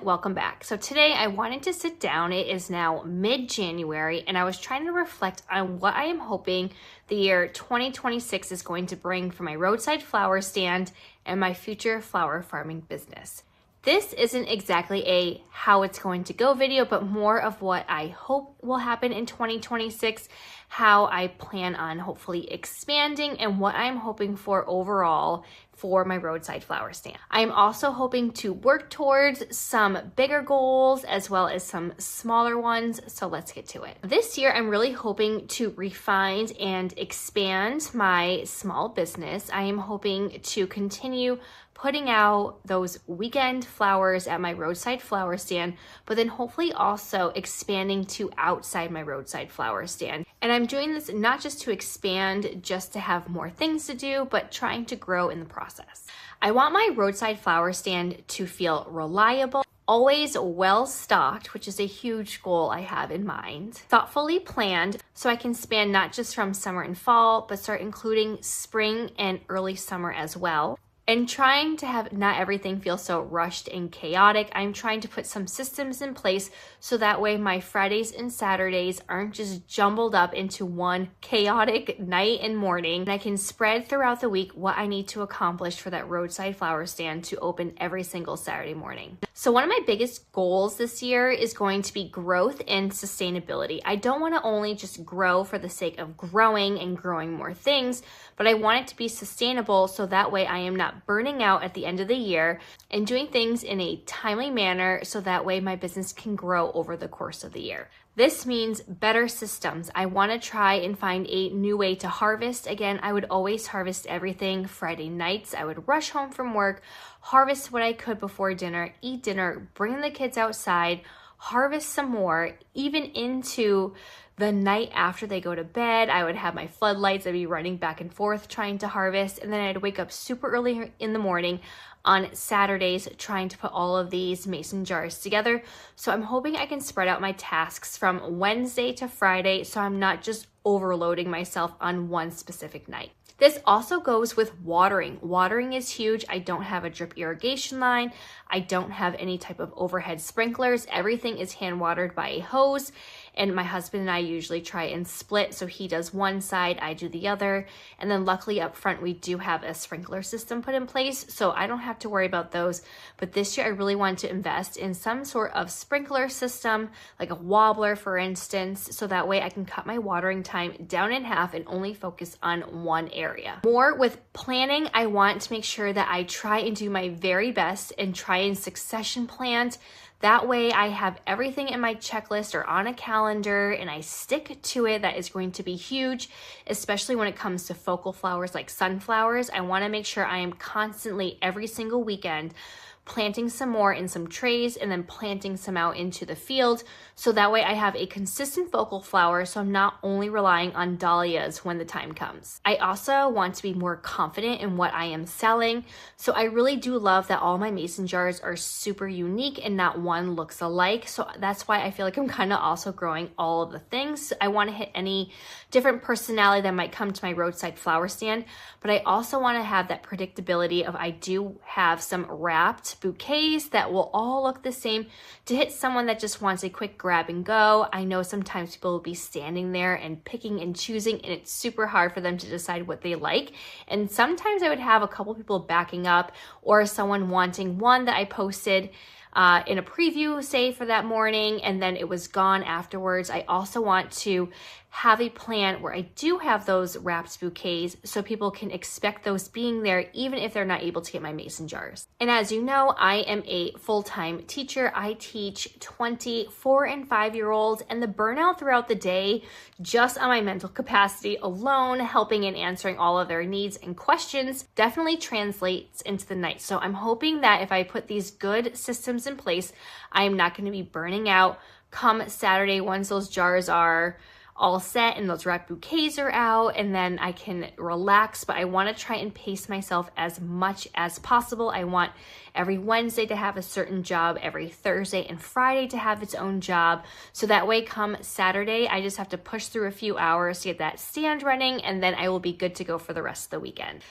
welcome back. So today I wanted to sit down. It is now mid-January and I was trying to reflect on what I am hoping the year 2026 is going to bring for my roadside flower stand and my future flower farming business. This isn't exactly a how it's going to go video, but more of what I hope will happen in 2026, how I plan on hopefully expanding, and what I'm hoping for overall for my roadside flower stand. I'm also hoping to work towards some bigger goals as well as some smaller ones, so let's get to it. This year, I'm really hoping to refine and expand my small business. I am hoping to continue putting out those weekend flowers at my roadside flower stand, but then hopefully also expanding to outside my roadside flower stand. And I'm doing this not just to expand, just to have more things to do, but trying to grow in the process. I want my roadside flower stand to feel reliable, always well stocked, which is a huge goal I have in mind, thoughtfully planned so I can span not just from summer and fall, but start including spring and early summer as well. And trying to have not everything feel so rushed and chaotic. I'm trying to put some systems in place so that way my Fridays and Saturdays aren't just jumbled up into one chaotic night and morning. And I can spread throughout the week what I need to accomplish for that roadside flower stand to open every single Saturday morning. So one of my biggest goals this year is going to be growth and sustainability. I don't want to only just grow for the sake of growing and growing more things, but I want it to be sustainable so that way I am not burning out at the end of the year and doing things in a timely manner so that way my business can grow over the course of the year. This means better systems. I want to try and find a new way to harvest. Again, I would always harvest everything Friday nights. I would rush home from work, harvest what I could before dinner, eat dinner, bring the kids outside, harvest some more, even into the night after they go to bed. I would have my floodlights. I'd be running back and forth trying to harvest. And then I'd wake up super early in the morning on Saturdays trying to put all of these mason jars together. So I'm hoping I can spread out my tasks from Wednesday to Friday so I'm not just overloading myself on one specific night. This also goes with watering. Watering is huge. I don't have a drip irrigation line. I don't have any type of overhead sprinklers. Everything is hand watered by a hose. And my husband and I usually try and split. So he does one side, I do the other. And then luckily up front, we do have a sprinkler system put in place. So I don't have to worry about those. But this year I really want to invest in some sort of sprinkler system, like a wobbler, for instance. So that way I can cut my watering time down in half and only focus on one area. More with planning, I want to make sure that I try and do my very best and try and succession plan. That way I have everything in my checklist or on a calendar and I stick to it. That is going to be huge, especially when it comes to focal flowers like sunflowers. I want to make sure I am constantly every single weekend planting some more in some trays and then planting some out into the field. So that way I have a consistent focal flower so I'm not only relying on dahlias when the time comes. I also want to be more confident in what I am selling. So I really do love that all my mason jars are super unique and not one looks alike. So that's why I feel like I'm kind of also growing all of the things. I want to hit any different personality that might come to my roadside flower stand, but I also want to have that predictability of I do have some wrapped bouquets that will all look the same to hit someone that just wants a quick grab and go. I know sometimes people will be standing there and picking and choosing and it's super hard for them to decide what they like. And sometimes I would have a couple people backing up or someone wanting one that I posted in a preview, say, for that morning, and then it was gone afterwards. I also want to have a plan where I do have those wrapped bouquets so people can expect those being there even if they're not able to get my mason jars. And as you know, I am a full-time teacher. I teach 4 and 5-year-olds, and the burnout throughout the day just on my mental capacity alone, helping and answering all of their needs and questions, definitely translates into the night. So I'm hoping that if I put these good systems in place, I am not going to be burning out come Saturday once those jars are all set and those wrapped bouquets are out, and then I can relax. But I want to try and pace myself as much as possible. I want every Wednesday to have a certain job, every Thursday and Friday to have its own job. So that way come Saturday, I just have to push through a few hours to get that stand running, and then I will be good to go for the rest of the weekend.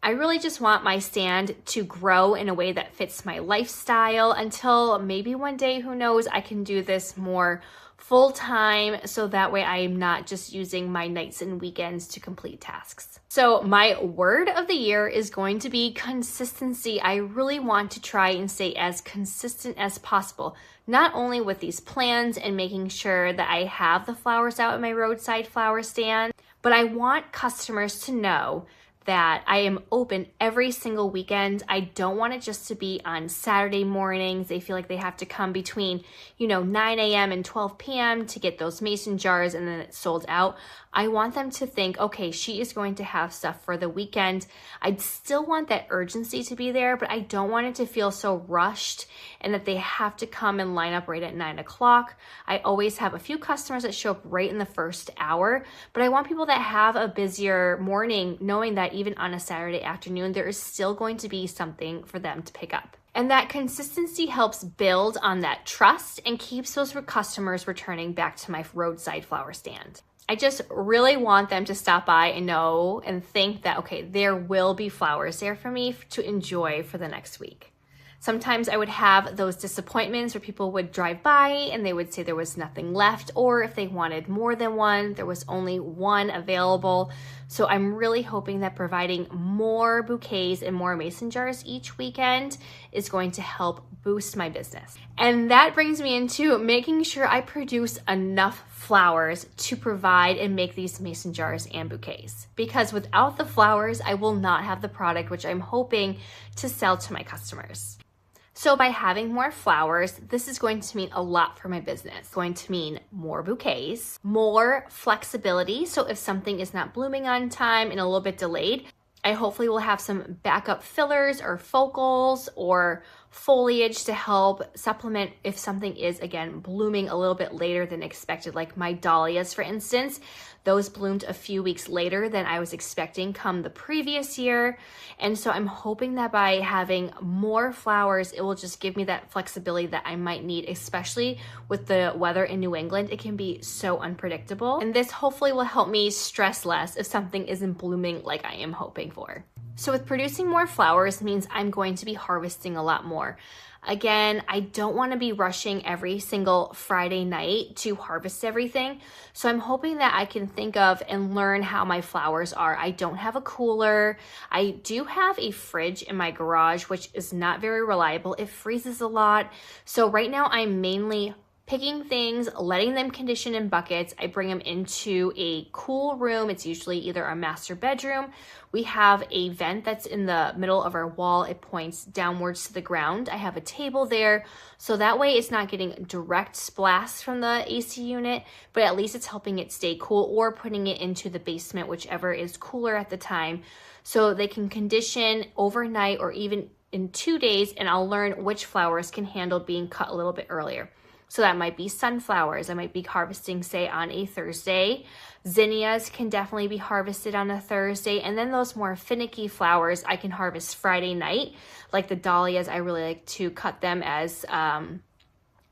I really just want my stand to grow in a way that fits my lifestyle until maybe one day, who knows, I can do this more full-time, so that way I am not just using my nights and weekends to complete tasks. So my word of the year is going to be consistency. I really want to try and stay as consistent as possible, not only with these plans and making sure that I have the flowers out at my roadside flower stand, but I want customers to know that I am open every single weekend. I don't want it just to be on Saturday mornings. They feel like they have to come between, 9 a.m. and 12 p.m. to get those mason jars and then it's sold out. I want them to think, okay, she is going to have stuff for the weekend. I'd still want that urgency to be there, but I don't want it to feel so rushed and that they have to come and line up right at 9 o'clock. I always have a few customers that show up right in the first hour, but I want people that have a busier morning knowing that even on a Saturday afternoon, there is still going to be something for them to pick up. And that consistency helps build on that trust and keeps those customers returning back to my roadside flower stand. I just really want them to stop by and know and think that, okay, there will be flowers there for me to enjoy for the next week. Sometimes I would have those disappointments where people would drive by and they would say there was nothing left, or if they wanted more than one, there was only one available. So I'm really hoping that providing more bouquets and more mason jars each weekend is going to help boost my business. And that brings me into making sure I produce enough flowers to provide and make these mason jars and bouquets. Because without the flowers, I will not have the product which I'm hoping to sell to my customers. So by having more flowers, this is going to mean a lot for my business. It's going to mean more bouquets, more flexibility. So if something is not blooming on time and a little bit delayed, I hopefully will have some backup fillers or focals or foliage to help supplement if something is, again, blooming a little bit later than expected. Like my dahlias, for instance, those bloomed a few weeks later than I was expecting come the previous year. And so I'm hoping that by having more flowers, it will just give me that flexibility that I might need, especially with the weather in New England. It can be so unpredictable. And this hopefully will help me stress less if something isn't blooming like I am hoping for. So with producing more flowers means I'm going to be harvesting a lot more. Again, I don't want to be rushing every single Friday night to harvest everything. So I'm hoping that I can think of and learn how my flowers are. I don't have a cooler. I do have a fridge in my garage, which is not very reliable. It freezes a lot. So right now I'm mainly picking things, letting them condition in buckets. I bring them into a cool room. It's usually either our master bedroom. We have a vent that's in the middle of our wall. It points downwards to the ground. I have a table there, so that way it's not getting direct blasts from the AC unit, but at least it's helping it stay cool, or putting it into the basement, whichever is cooler at the time, so they can condition overnight or even in 2 days, and I'll learn which flowers can handle being cut a little bit earlier. So that might be sunflowers. I might be harvesting, say, on a Thursday. Zinnias can definitely be harvested on a Thursday. And then those more finicky flowers I can harvest Friday night. Like the dahlias, I really like to cut them as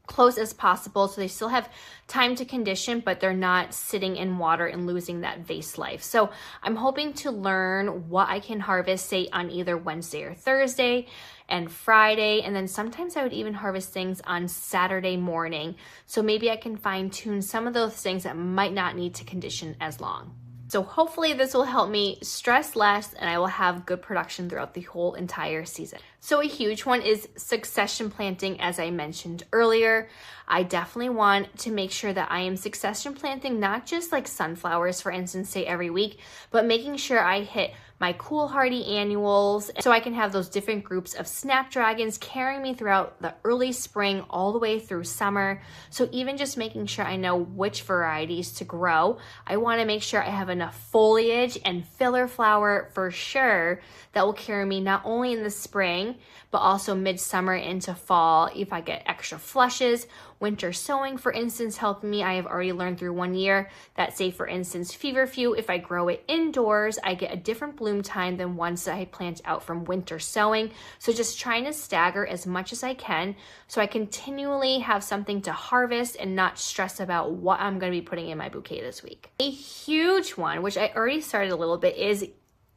close as possible so they still have time to condition, but they're not sitting in water and losing that vase life. So I'm hoping to learn what I can harvest, say, on either Wednesday or Thursday and Friday, and then sometimes I would even harvest things on Saturday morning. So maybe I can fine tune some of those things that might not need to condition as long. So hopefully this will help me stress less and I will have good production throughout the whole entire season. So a huge one is succession planting, as I mentioned earlier. I definitely want to make sure that I am succession planting, not just like sunflowers, for instance, say every week, but making sure I hit my cool hardy annuals so I can have those different groups of snapdragons carrying me throughout the early spring all the way through summer. So even just making sure I know which varieties to grow, I want to make sure I have enough foliage and filler flower for sure that will carry me not only in the spring, but also midsummer into fall if I get extra flushes. Winter sowing, for instance, helping me. I have already learned through 1 year that, say, for instance, feverfew, if I grow it indoors, I get a different bloom time than ones that I plant out from winter sowing. So just trying to stagger as much as I can so I continually have something to harvest and not stress about what I'm going to be putting in my bouquet this week. A huge one, which I already started a little bit, is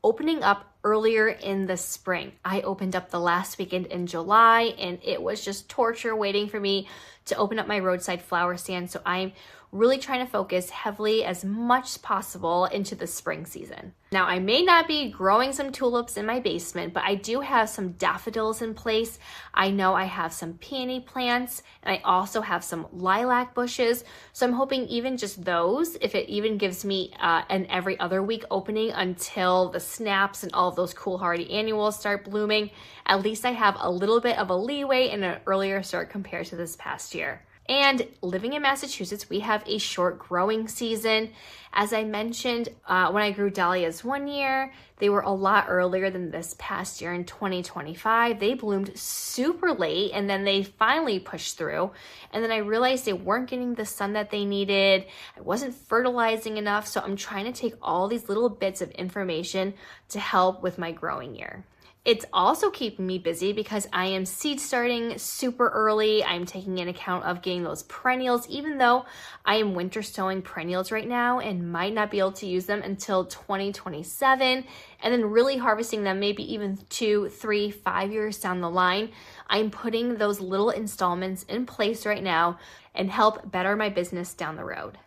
opening up earlier in the spring. I opened up the last weekend in July, and it was just torture waiting for me to open up my roadside flower stand. So I'm really trying to focus heavily as much as possible into the spring season. Now, I may not be growing some tulips in my basement, but I do have some daffodils in place. I know I have some peony plants, and I also have some lilac bushes. So I'm hoping even just those, if it even gives me an every other week opening until the snaps and all of those cool hardy annuals start blooming, at least I have a little bit of a leeway and an earlier start compared to this past year. And living in Massachusetts, we have a short growing season. As I mentioned, when I grew dahlias one year, they were a lot earlier than this past year in 2025. They bloomed super late, and then they finally pushed through. And then I realized they weren't getting the sun that they needed. I wasn't fertilizing enough. So I'm trying to take all these little bits of information to help with my growing year. It's also keeping me busy because I am seed starting super early. I'm taking in account of getting those perennials, even though I am winter sowing perennials right now and might not be able to use them until 2027, and then really harvesting them maybe even 2, 3, 5 years down the line. I'm putting those little installments in place right now and help better my business down the road.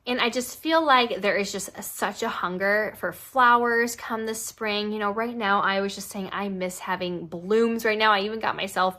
And I just feel like there is just such a hunger for flowers come the spring. You know, right now I was just saying I miss having blooms right now. I even got myself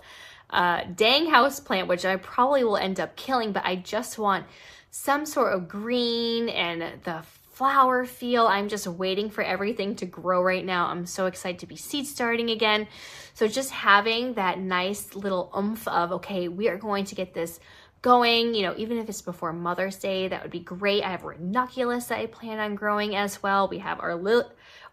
a dang house plant, which I probably will end up killing, but I just want some sort of green and the flower feel. I'm just waiting for everything to grow right now. I'm so excited to be seed starting again. So just having that nice little oomph of, okay, we are going to get this going, you know, even if it's before Mother's Day, that would be great. I have ranunculus that I plan on growing as well. We have our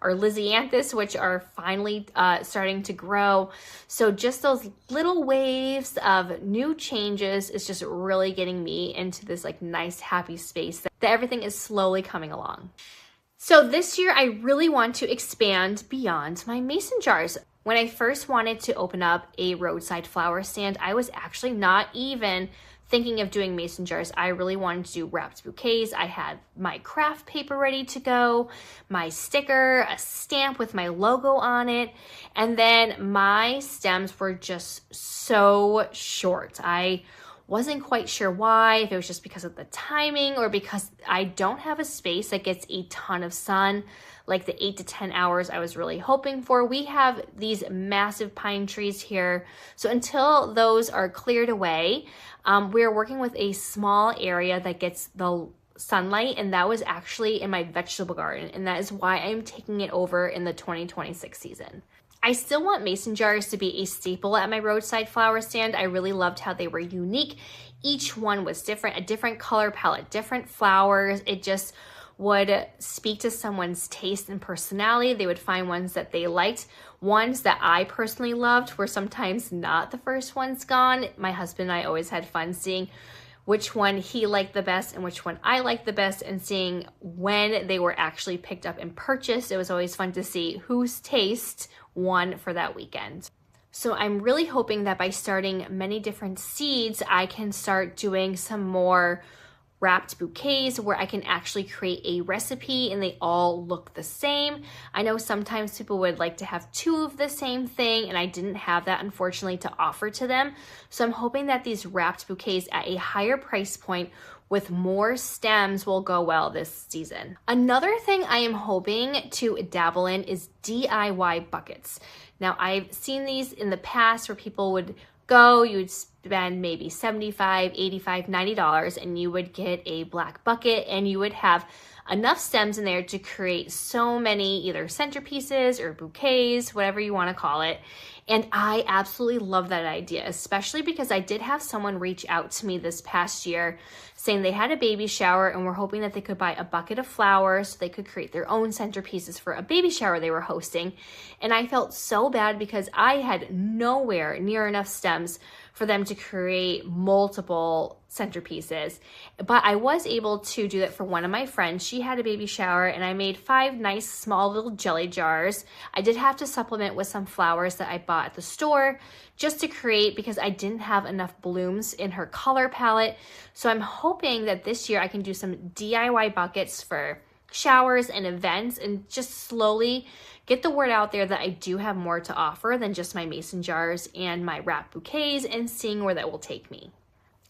Lysianthus, which are finally starting to grow. So just those little waves of new changes is just really getting me into this like nice, happy space that everything is slowly coming along. So this year, I really want to expand beyond my mason jars. When I first wanted to open up a roadside flower stand, I was actually not even thinking of doing mason jars. I really wanted to do wrapped bouquets. I had my craft paper ready to go, my sticker, a stamp with my logo on it, and then my stems were just so short. I wasn't quite sure why, if it was just because of the timing or because I don't have a space that gets a ton of sun, like the 8 to 10 hours I was really hoping for. We have these massive pine trees here. So until those are cleared away, we're working with a small area that gets the sunlight, and that was actually in my vegetable garden. And that is why I'm taking it over in the 2026 season. I still want mason jars to be a staple at my roadside flower stand. I really loved how they were unique. Each one was different, a different color palette, different flowers. It just would speak to someone's taste and personality. They would find ones that they liked. Ones that I personally loved were sometimes not the first ones gone. My husband and I always had fun seeing which one he liked the best and which one I liked the best, and seeing when they were actually picked up and purchased. It was always fun to see whose taste won for that weekend. So I'm really hoping that by starting many different seeds, I can start doing some more wrapped bouquets where I can actually create a recipe and they all look the same. I know sometimes people would like to have 2 of the same thing, and I didn't have that, unfortunately, to offer to them. So I'm hoping that these wrapped bouquets at a higher price point with more stems will go well this season. Another thing I am hoping to dabble in is DIY buckets. Now, I've seen these in the past where people would go, you would spend maybe $75, $85, $90, and you would get a black bucket, and you would have enough stems in there to create so many either centerpieces or bouquets, whatever you want to call it. And I absolutely love that idea, especially because I did have someone reach out to me this past year saying they had a baby shower and were hoping that they could buy a bucket of flowers so they could create their own centerpieces for a baby shower they were hosting. And I felt so bad because I had nowhere near enough stems for them to create multiple centerpieces. But I was able to do that for one of my friends. She had a baby shower, and I made 5 nice small little jelly jars. I did have to supplement with some flowers that I bought at the store just to create, because I didn't have enough blooms in her color palette. So I'm hoping that this year I can do some DIY buckets for showers and events, and just slowly get the word out there that I do have more to offer than just my mason jars and my wrap bouquets, and seeing where that will take me.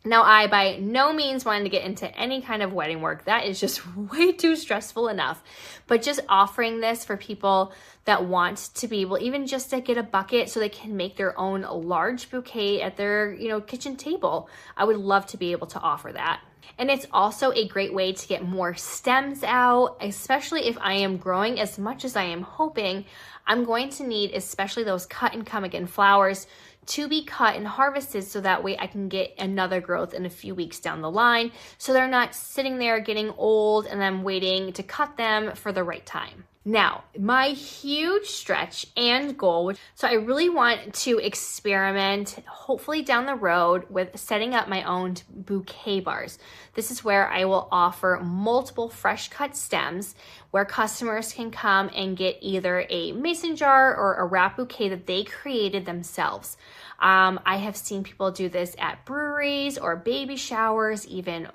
Now, I by no means wanted to get into any kind of wedding work. That is just way too stressful enough. But just offering this for people that want to be able even just to get a bucket so they can make their own large bouquet at their, kitchen table. I would love to be able to offer that. And it's also a great way to get more stems out, especially if I am growing as much as I am hoping. I'm going to need especially those cut and come again flowers to be cut and harvested, so that way I can get another growth in a few weeks down the line, so they're not sitting there getting old and then waiting to cut them for the right time. Now, my huge stretch and goal, so I really want to experiment, hopefully down the road, with setting up my own bouquet bars. This is where I will offer multiple fresh cut stems where customers can come and get either a mason jar or a wrap bouquet that they created themselves. I have seen people do this at breweries or baby showers, even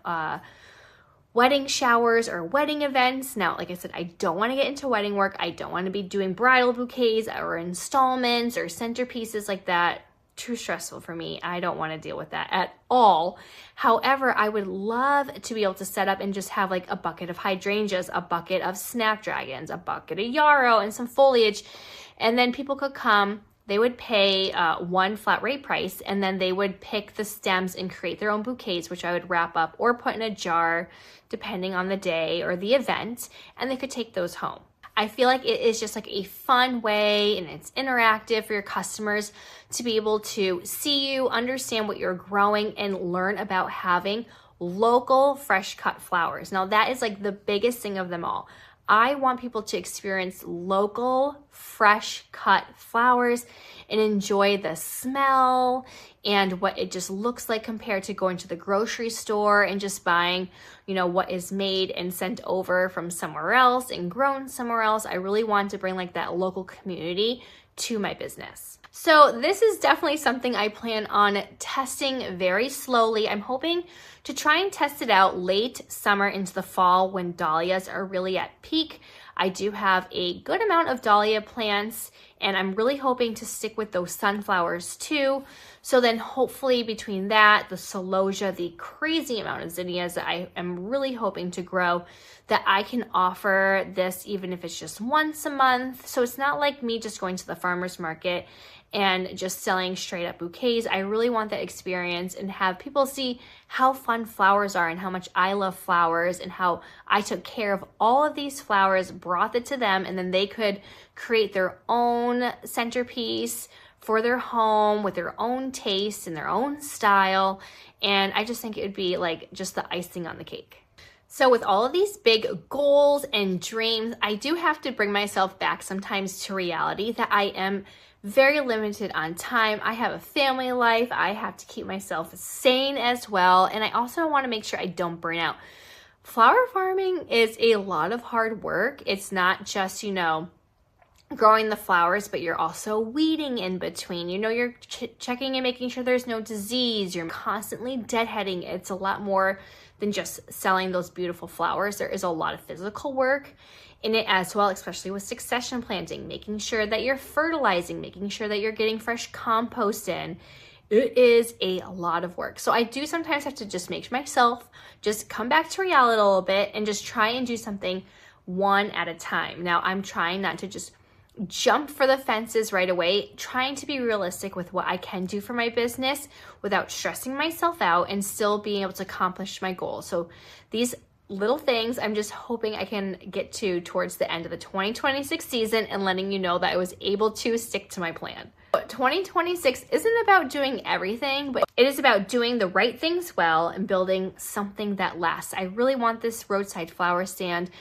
wedding showers or wedding events. Now, like I said, I don't want to get into wedding work. I don't want to be doing bridal bouquets or installments or centerpieces like that. Too stressful for me. I don't want to deal with that at all. However, I would love to be able to set up and just have like a bucket of hydrangeas, a bucket of snapdragons, a bucket of yarrow, and some foliage. And then people could come, they would pay one flat rate price, and then they would pick the stems and create their own bouquets, which I would wrap up or put in a jar depending on the day or the event, and they could take those home. I feel like it is just like a fun way, and it's interactive for your customers to be able to see you, understand what you're growing, and learn about having local fresh cut flowers. Now, that is like the biggest thing of them all. I want people to experience local, fresh cut flowers and enjoy the smell and what it just looks like compared to going to the grocery store and just buying, what is made and sent over from somewhere else and grown somewhere else. I really want to bring like that local community to my business. So this is definitely something I plan on testing very slowly. I'm hoping to try and test it out late summer into the fall when dahlias are really at peak. I do have a good amount of dahlia plants, and I'm really hoping to stick with those sunflowers too. So then hopefully between that, the celosia, the crazy amount of zinnias that I am really hoping to grow, that I can offer this even if it's just once a month. So it's not like me just going to the farmer's market and just selling straight up bouquets. I really want that experience and have people see how fun flowers are and how much I love flowers and how I took care of all of these flowers, brought it to them, and then they could create their own centerpiece for their home with their own taste and their own style. And I just think it would be like just the icing on the cake. So with all of these big goals and dreams, I do have to bring myself back sometimes to reality that I am very limited on time. I have a family life. I have to keep myself sane as well. And I also want to make sure I don't burn out. Flower farming is a lot of hard work. It's not just, growing the flowers, but you're also weeding in between. You're checking and making sure there's no disease. You're constantly deadheading. It's a lot more than just selling those beautiful flowers. There is a lot of physical work in it as well, especially with succession planting, making sure that you're fertilizing, making sure that you're getting fresh compost in. It is a lot of work. So I do sometimes have to just make myself just come back to reality a little bit and just try and do something one at a time. Now, I'm trying not to just jump for the fences right away, trying to be realistic with what I can do for my business without stressing myself out and still being able to accomplish my goals. So these little things I'm just hoping I can get to towards the end of the 2026 season and letting you know that I was able to stick to my plan. But 2026 isn't about doing everything, but it is about doing the right things well and building something that lasts. I really want this roadside flower stand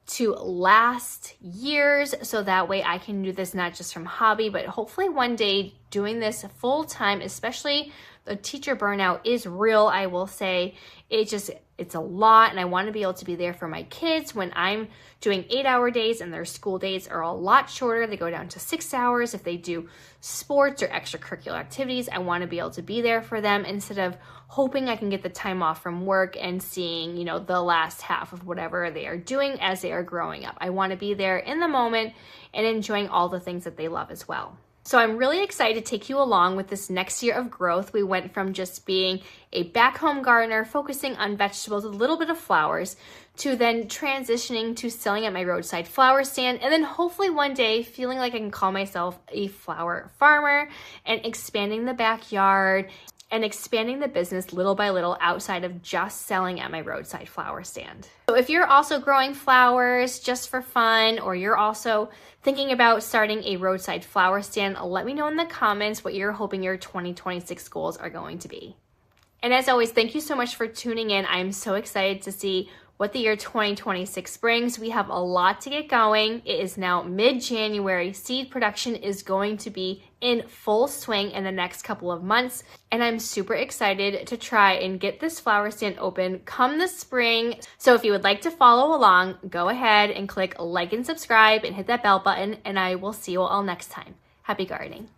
to last years, so that way I can do this not just from hobby, but hopefully one day doing this full time. Especially the teacher burnout is real. I will say it's It's a lot, and I want to be able to be there for my kids when I'm doing 8-hour days and their school days are a lot shorter. They go down to 6 hours. If they do sports or extracurricular activities, I want to be able to be there for them instead of hoping I can get the time off from work and seeing, you know, the last half of whatever they are doing as they are growing up. I want to be there in the moment and enjoying all the things that they love as well. So I'm really excited to take you along with this next year of growth. We went from just being a back home gardener, focusing on vegetables, a little bit of flowers, to then transitioning to selling at my roadside flower stand, and then hopefully one day feeling like I can call myself a flower farmer and expanding the backyard and expanding the business little by little outside of just selling at my roadside flower stand. So if you're also growing flowers just for fun, or you're also thinking about starting a roadside flower stand, let me know in the comments what you're hoping your 2026 goals are going to be. And as always, thank you so much for tuning in. I'm so excited to see what the year 2026 brings. We have a lot to get going. It is now mid-January. Seed production is going to be in full swing in the next couple of months, and I'm super excited to try and get this flower stand open come the spring. So if you would like to follow along, go ahead and click like and subscribe and hit that bell button, and I will see you all next time. Happy gardening.